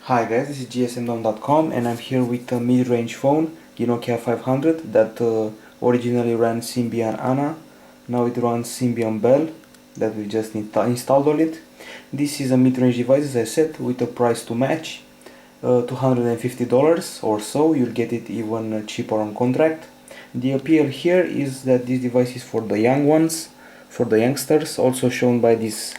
Hi guys, this is GSM.com and I'm here with a mid-range phone, the Nokia 500 that originally ran Symbian Anna. Now it runs Symbian Belle that we just installed on it. This is a mid-range device, as I said, with a price to match, $250 or so. You'll get it even cheaper on contract. The appeal here is that this device is for the young ones, for the youngsters, also shown by this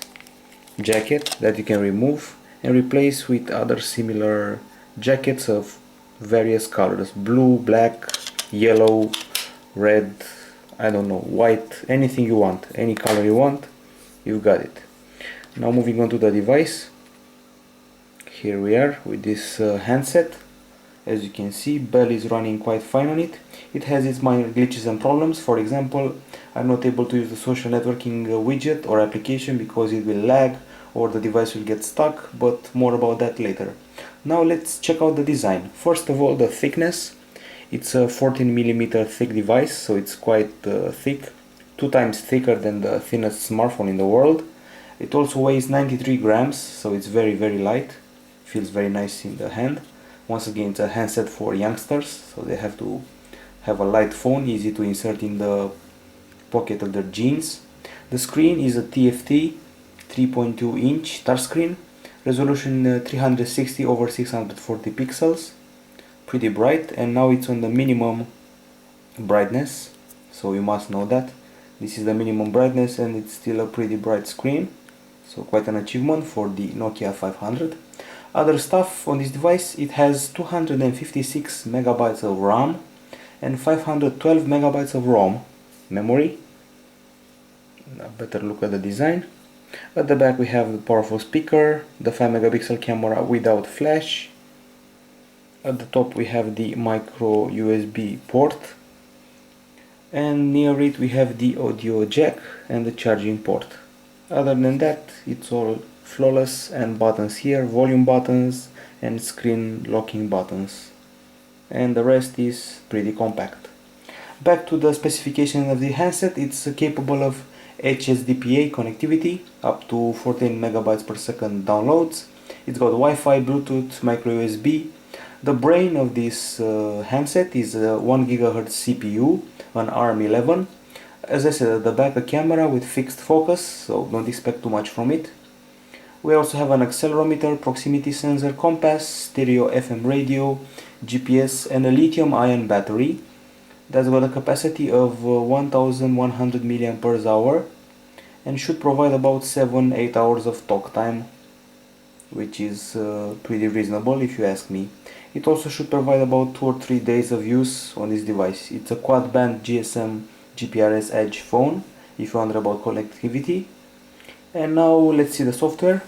jacket that you can remove and replace with other similar jackets of various colors: blue, black, yellow, red, I don't know, white, anything you want, any color you want, you've got it. Now moving on to the device, here we are with this handset. As you can see, Belle is running quite fine on it. It has its minor glitches and problems. For example, I'm not able to use the social networking widget or application because it will lag or the device will get stuck, but more about that later. Now let's check out the design. First of all, the thickness. It's a 14mm thick device, so it's quite thick, 2 times thicker than the thinnest smartphone in the world. It also weighs 93 grams, so it's very light. Feels very nice in the hand. Once again, it's a handset for youngsters, so they have to have a light phone, easy to insert in the pocket of their jeans. The screen is a TFT 3.2 inch touchscreen, resolution 360 over 640 pixels, pretty bright, and now it's on the minimum brightness, so you must know that this is the minimum brightness and it's still a pretty bright screen, so quite an achievement for the Nokia 500. Other stuff on this device: it has 256 megabytes of RAM and 512 megabytes of ROM memory. Now better look at the design. At the back we have the powerful speaker, the 5 megapixel camera without flash. At the top we have the micro USB port, and near it we have the audio jack and the charging port. Other than that, it's all flawless, and buttons here, volume buttons and screen locking buttons, and the rest is pretty compact. Back to the specification of the handset: it's capable of HSDPA connectivity, up to 14 megabytes per second downloads. It's got Wi-Fi, Bluetooth, micro USB. The brain of this handset is a 1 GHz CPU, an ARM11. As I said, at the back a camera with fixed focus, so don't expect too much from it. We also have an accelerometer, proximity sensor, compass, stereo FM radio, GPS, and a lithium-ion battery that's got a capacity of 1100 mAh and should provide about 7-8 hours of talk time, which is pretty reasonable if you ask me. It also should provide about 2 or 3 days of use on this device. It's a quad-band GSM GPRS Edge phone, if you wonder about connectivity. And now let's see the software.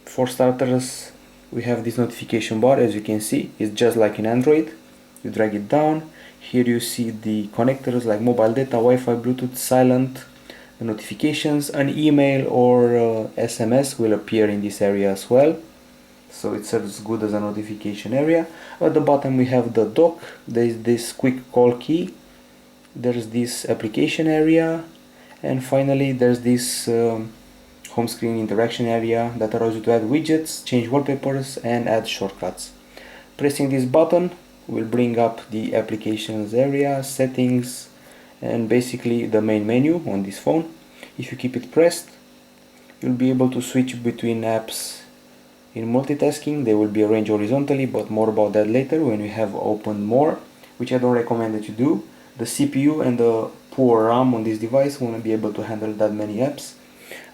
For starters, we have this notification bar. As you can see, it's just like in Android. You drag it down. Here you see the connectors like mobile data, Wi-Fi, Bluetooth, silent, the notifications. An email or SMS will appear in this area as well, so it serves good as a notification area. At the bottom we have the dock. There is this quick call key. There's this application area, and finally there's this home screen interaction area that allows you to add widgets, change wallpapers, and add shortcuts. Pressing this button will bring up the applications area, settings, and basically the main menu on this phone. If you keep it pressed, you'll be able to switch between apps in multitasking. They will be arranged horizontally, but more about that later when we have opened more, which I don't recommend that you do. The CPU and the poor RAM on this device won't be able to handle that many apps.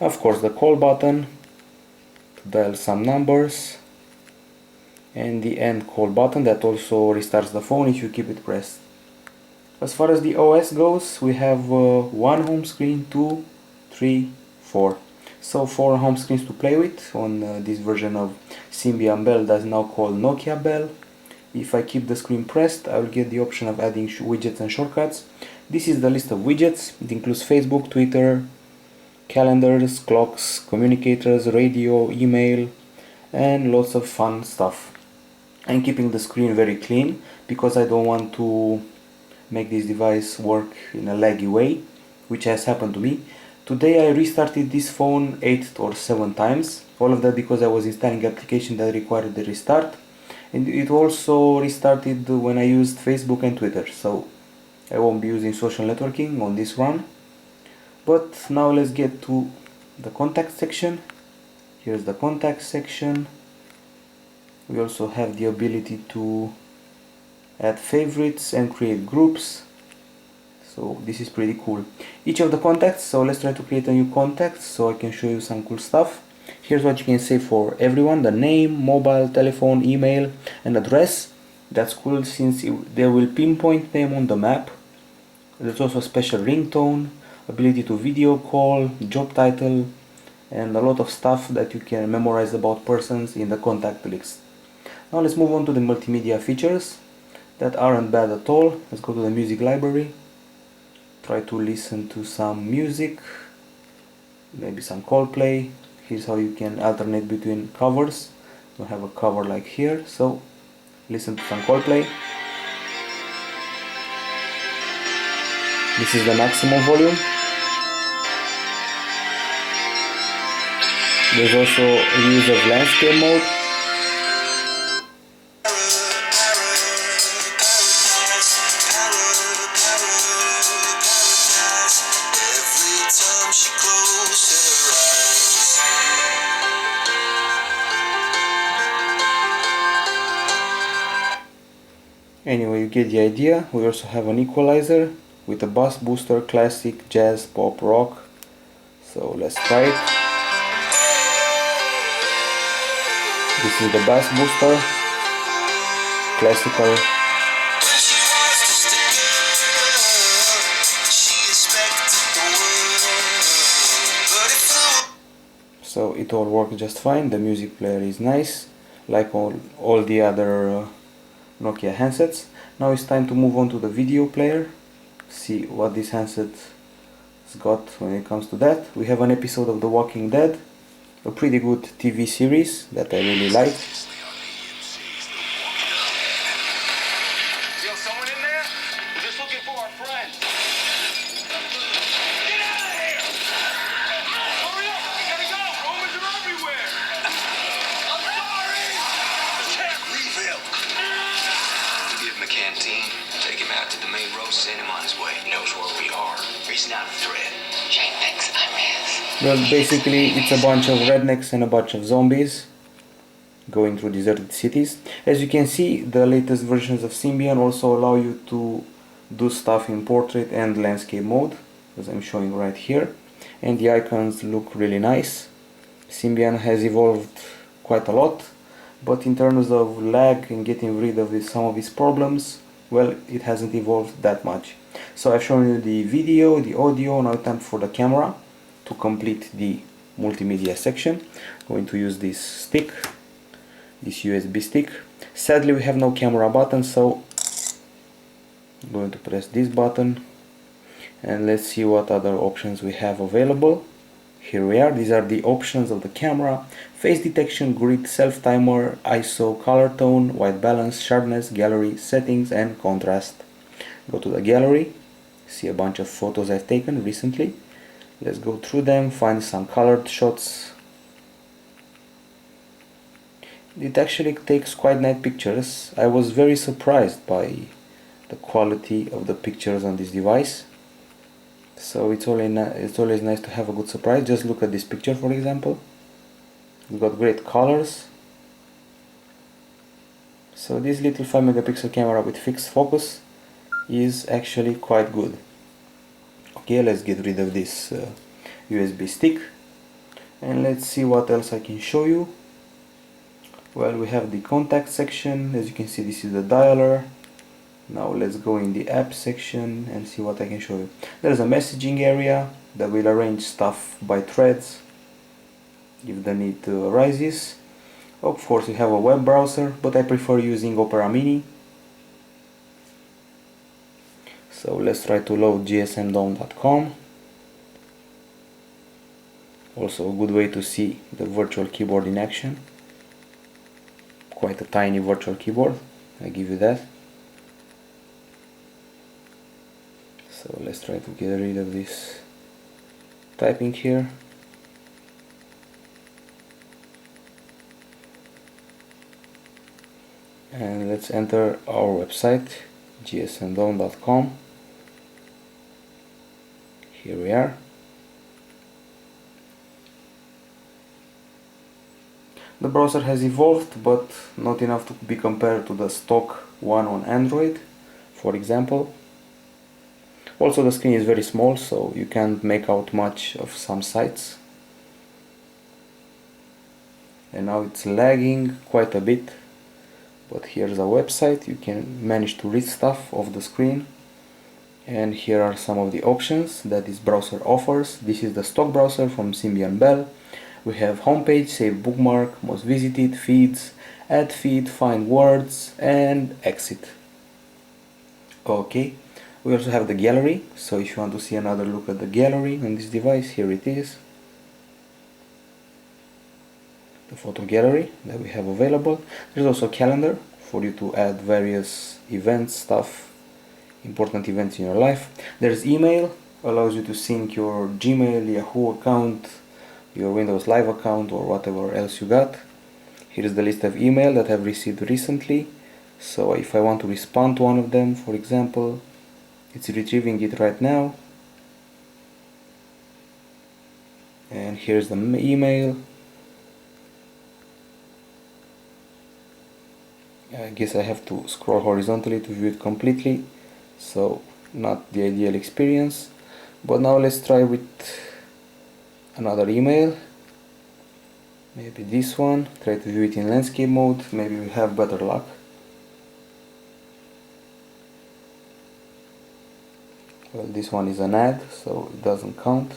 Of course, the call button to dial some numbers, and the end call button that also restarts the phone if you keep it pressed. As far as the OS goes, we have 1 home screen, 2, 3, 4. So 4 home screens to play with on this version of Symbian Belle that's now called Nokia Belle. If I keep the screen pressed, I will get the option of adding widgets and shortcuts. This is the list of widgets. It includes Facebook, Twitter, calendars, clocks, communicators, radio, email, and lots of fun stuff. I'm keeping the screen very clean because I don't want to make this device work in a laggy way, which has happened to me. Today I restarted this phone 8 or 7 times All of that because I was installing application that required the restart, and it also restarted when I used Facebook and Twitter, so I won't be using social networking on this run. But now let's get to the contact section. Here's the contact section. We also have the ability to add favorites and create groups, so this is pretty cool. Each of the contacts, so let's try to create a new contact so I can show you some cool stuff. Here's what you can say for everyone: the name, mobile, telephone, email and address. That's cool since they will pinpoint them on the map. There's also a special ringtone, ability to video call, job title, and a lot of stuff that you can memorize about persons in the contact list. Now let's move on to the multimedia features that aren't bad at all. Let's go to the music library, try to listen to some music, maybe some Coldplay. Here's how you can alternate between covers. You have a cover like here, so listen to some Coldplay. This is the maximum volume. There's also use of landscape mode. Anyway, you get the idea. We also have an equalizer with a bass booster, classic, jazz, pop, rock. So let's try it. This is the bass booster, classical. So it all works just fine. The music player is nice, like all the other Nokia handsets. Now it's time to move on to the video player, see what this handset has got when it comes to that. We have an episode of The Walking Dead, a pretty good TV series that I really like. Well, basically it's a bunch of rednecks and a bunch of zombies going through deserted cities. As you can see, the latest versions of Symbian also allow you to do stuff in portrait and landscape mode, as I'm showing right here, and the icons look really nice. Symbian has evolved quite a lot, but in terms of lag and getting rid of some of its problems, well, it hasn't evolved that much. So I've shown you the video, the audio, now time for the camera. To complete the multimedia section, I'm going to use this stick, this USB stick. Sadly we have no camera button, so I'm going to press this button and let's see what other options we have available. Here we are. These are the options of the camera: face detection, grid, self timer, ISO, color tone, white balance, sharpness, gallery, settings and contrast. Go to the gallery, see a bunch of photos I've taken recently. Let's go through them, find some colored shots. It actually takes quite nice pictures. I was very surprised by the quality of the pictures on this device. So it's always nice to have a good surprise. Just look at this picture, for example. It's got great colors. So this little 5 megapixel camera with fixed focus is actually quite good. Okay, let's get rid of this USB stick and let's see what else I can show you. Well, we have the contact section. As you can see, this is the dialer. Now let's go in the app section and see what I can show you. There's a messaging area that will arrange stuff by threads if the need arises. Of course, we have a web browser, but I prefer using Opera Mini. So let's try to load gsmdom.com. Also a good way to see the virtual keyboard in action. Quite a tiny virtual keyboard, I give you that. So let's try to get rid of this typing here. and let's enter our website, gsndome.com. Here we are. The browser has evolved, but not enough to be compared to the stock one on Android, for example. Also, the screen is very small, so you can't make out much of some sites. And now it's lagging quite a bit, but here's a website. You can manage to read stuff off the screen. And here are some of the options that this browser offers. This is the stock browser from Symbian Belle. We have homepage, save bookmark, most visited, feeds, add feed, find words, and exit. Okay, we also have the gallery, so if you want to see another look at the gallery on this device, here it is. The photo gallery that we have available. There's also a calendar for you to add various events, stuff, important events in your life. There's email, allows you to sync your Gmail, Yahoo account, your Windows Live account, or whatever else you got. Here's the list of email that I've received recently. So if I want to respond to one of them, for example, it's retrieving it right now. And here's the email. I guess I have to scroll horizontally to view it completely, so not the ideal experience. But now let's try with another email, maybe this one. Try to view it in landscape mode, maybe we have better luck. Well, this one is an ad, so it doesn't count.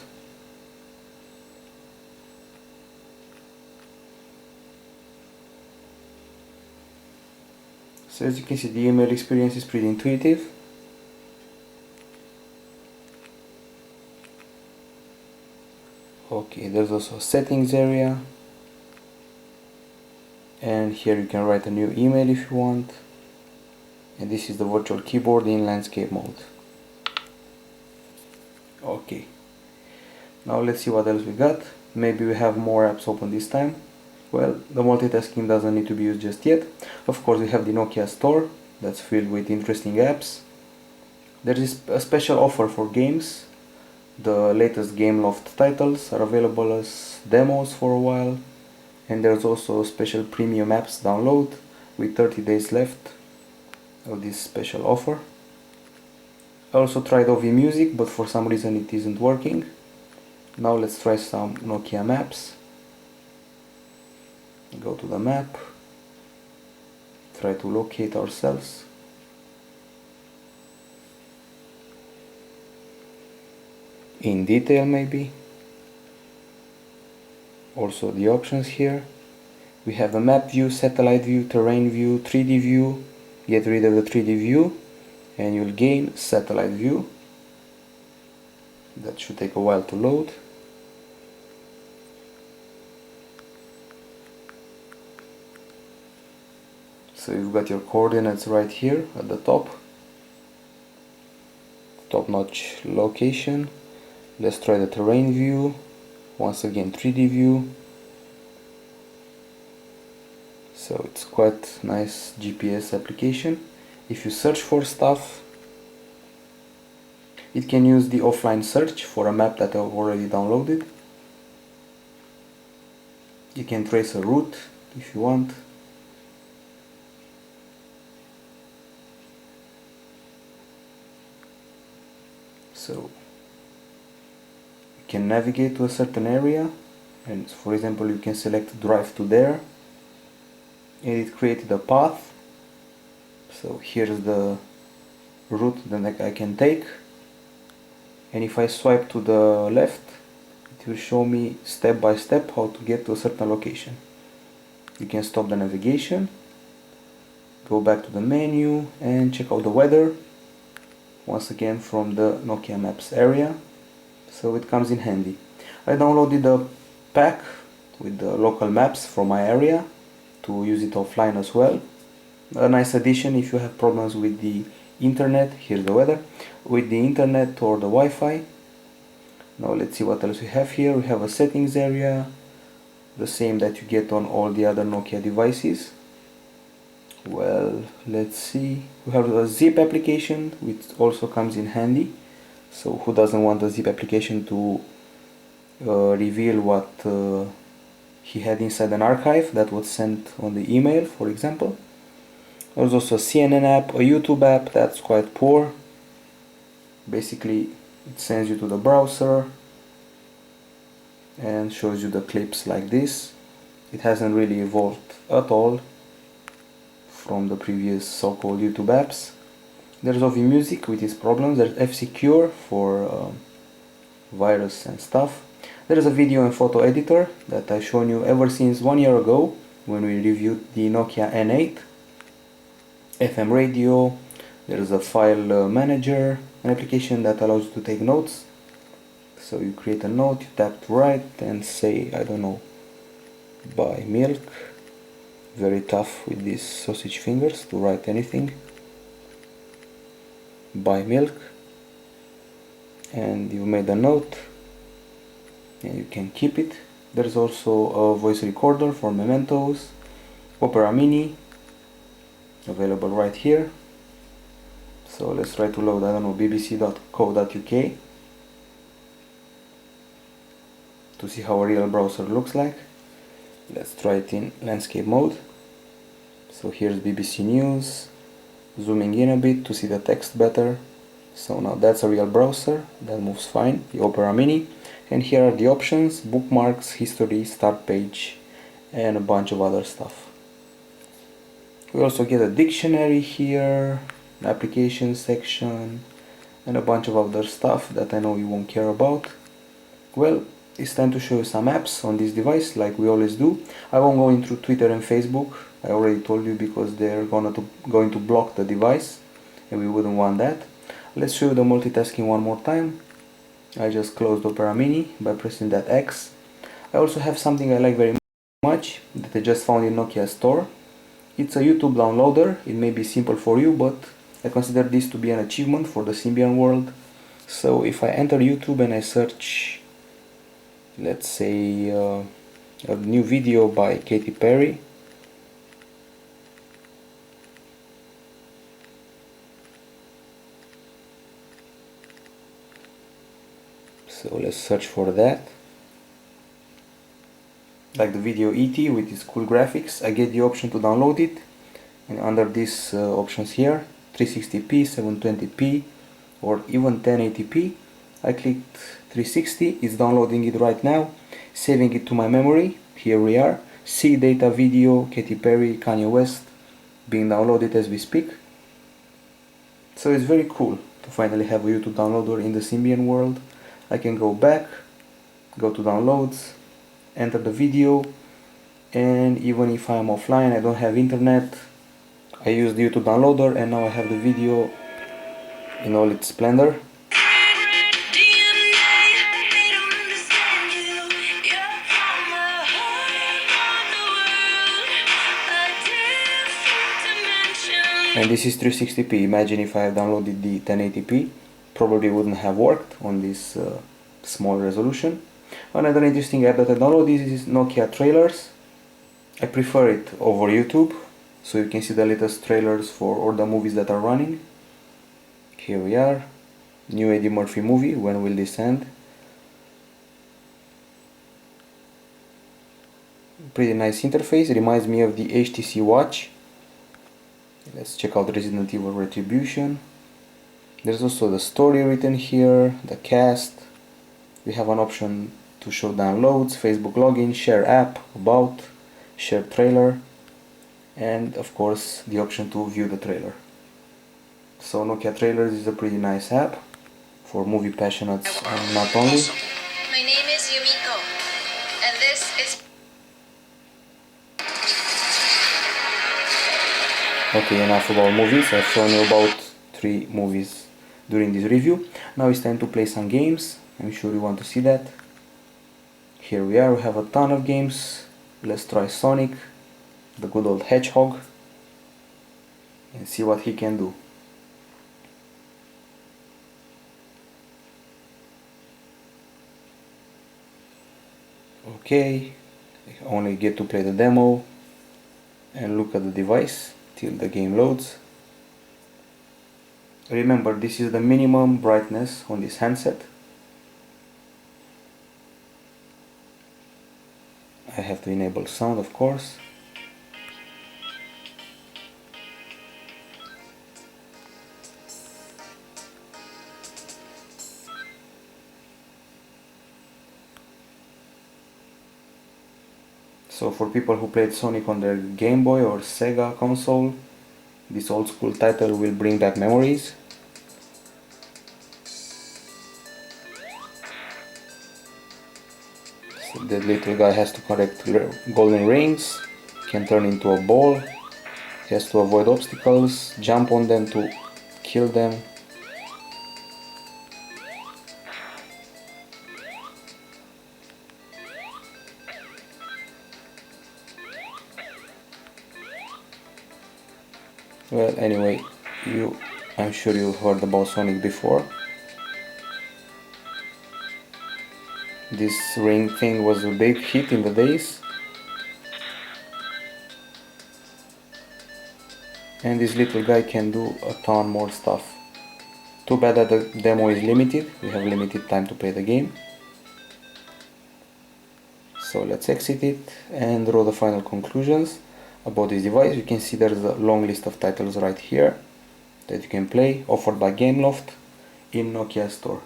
So as you can see, the email experience is pretty intuitive. Okay, there's also a settings area, and here you can write a new email if you want. And this is the virtual keyboard in landscape mode. Okay, now let's see what else we got. Maybe we have more apps open this time. Well, the multitasking doesn't need to be used just yet. Of course, we have the Nokia Store that's filled with interesting apps. There is a special offer for games. The latest Gameloft titles are available as demos for a while, and there's also special premium apps download with 30 days left of this special offer. I also tried OV Music, but for some reason it isn't working. Now let's try some Nokia Maps. Go to the map, try to locate ourselves. In detail maybe. Also the options here. We have a map view, satellite view, terrain view, 3D view. Get rid of the 3D view and you'll gain satellite view. That should take a while to load. So you've got your coordinates right here at the top. Top-notch location. Let's try the terrain view. Once again 3D view. So it's quite nice GPS application. If you search for stuff, it can use the offline search for a map that I've already downloaded. You can trace a route if you want. So you can navigate to a certain area, and for example you can select drive to there, and it created a path. So here's the route that I can take, and if I swipe to the left, it will show me step by step how to get to a certain location. You can stop the navigation, go back to the menu and check out the weather, once again from the Nokia Maps area. So it comes in handy. I downloaded a pack with the local maps from my area to use it offline as well. A nice addition if you have problems with the internet. Here's the weather, with the internet or the Wi-Fi. Now let's see what else we have here. We have a settings area, the same that you get on all the other Nokia devices. Well, let's see. We have a zip application which also comes in handy. So who doesn't want a zip application to reveal what he had inside an archive that was sent on the email, for example. There's also a CNN app, a YouTube app that's quite poor. Basically, it sends you to the browser and shows you the clips like this. It hasn't really evolved at all from the previous so-called YouTube apps. There's OV Music with its problems. There's F-Secure for virus and stuff. There's a video and photo editor that I've shown you ever since 1 year ago when we reviewed the Nokia N8. FM radio. There's a file manager, an application that allows you to take notes. So you create a note, you tap to write and say, I don't know, buy milk. Very tough with these sausage fingers to write anything. Buy milk. And you made a note and you can keep it. There's also a voice recorder for mementos. Opera Mini, available right here. So let's try to load, I don't know, bbc.co.uk to see how a real browser looks like. Let's try it in landscape mode. So here's BBC News, zooming in a bit to see the text better. So now that's a real browser, that moves fine, the Opera Mini. And here are the options: bookmarks, history, start page, and a bunch of other stuff. We also get a dictionary here, an application section, and a bunch of other stuff that I know you won't care about. Well, it's time to show you some apps on this device, like we always do. I won't go into Twitter and Facebook, I already told you, because they're going to block the device, and we wouldn't want that. Let's show you the multitasking one more time. I just closed Opera Mini by pressing that X. I also have something I like very much that I just found in Nokia store. It's a YouTube downloader. It may be simple for you, but I consider this to be an achievement for the Symbian world. So if I enter YouTube and I search, let's say, a new video by Katy Perry, so let's search for that. Like the video ET with its cool graphics, I get the option to download it, and under these options here, 360p, 720p, or even 1080p, I clicked 360, it's downloading it right now, saving it to my memory. Here we are, see data video, Katy Perry, Kanye West, being downloaded as we speak. So it's very cool to finally have a YouTube downloader in the Symbian world. I can go back, go to downloads, enter the video, and even if I'm offline, I don't have internet, I use the YouTube downloader and now I have the video in all its splendor. And this is 360p. Imagine if I had downloaded the 1080p, probably wouldn't have worked on this small resolution. Another interesting app that I downloaded is Nokia Trailers. I prefer it over YouTube, so you can see the latest trailers for all the movies that are running. Here we are, new Eddie Murphy movie, When Will This End? Pretty nice interface, reminds me of the HTC Watch. Let's check out Resident Evil Retribution. There's also the story written here, the cast. We have an option to show downloads, Facebook login, share app, about, share trailer, and of course the option to view the trailer. So Nokia Trailers is a pretty nice app for movie passionates and not only. Awesome. My name is Yumiko, and this is... Okay, enough about movies. I've shown you about 3 movies during this review. Now it's time to play some games. I'm sure you want to see that. Here we are, we have a ton of games. Let's try Sonic, the good old hedgehog, and see what he can do. Okay, I only get to play the demo and look at the device. till the game loads. Remember, this is the minimum brightness on this handset. I have to enable sound, of course. So for people who played Sonic on their Game Boy or Sega console, this old school title will bring back memories. So the little guy has to collect golden rings, can turn into a ball, he has to avoid obstacles, jump on them to kill them. Well, anyway, I'm sure you heard about Sonic before. This ring thing was a big hit in the days. And this little guy can do a ton more stuff. Too bad that the demo is limited, we have limited time to play the game. So let's exit it and draw the final conclusions about this device. You can see there's a long list of titles right here that you can play, offered by Gameloft in Nokia store.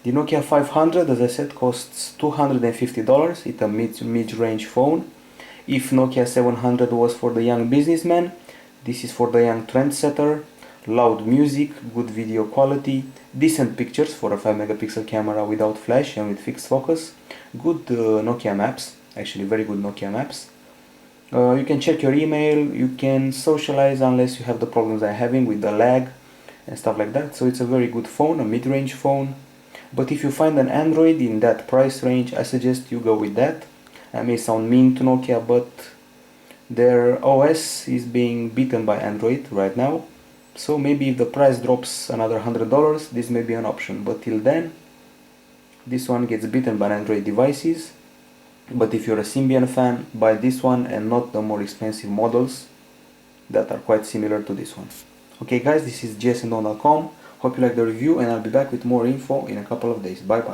The Nokia 500, as I said, costs $250. It's a mid-range phone. If Nokia 700 was for the young businessman, this is for the young trendsetter. Loud music, good video quality, decent pictures for a 5 megapixel camera without flash and with fixed focus. Good Nokia maps, actually very good Nokia maps. You can check your email, you can socialize unless you have the problems I'm having with the lag and stuff like that. So it's a very good phone, a mid-range phone. But if you find an Android in that price range, I suggest you go with that. I may sound mean to Nokia, but their OS is being beaten by Android right now. So maybe if the price drops another $100, this may be an option. But till then, this one gets beaten by Android devices. But if you're a Symbian fan, buy this one and not the more expensive models that are quite similar to this one. Okay guys, this is gsndon.com. Hope you like the review and I'll be back with more info in a couple of days. Bye bye.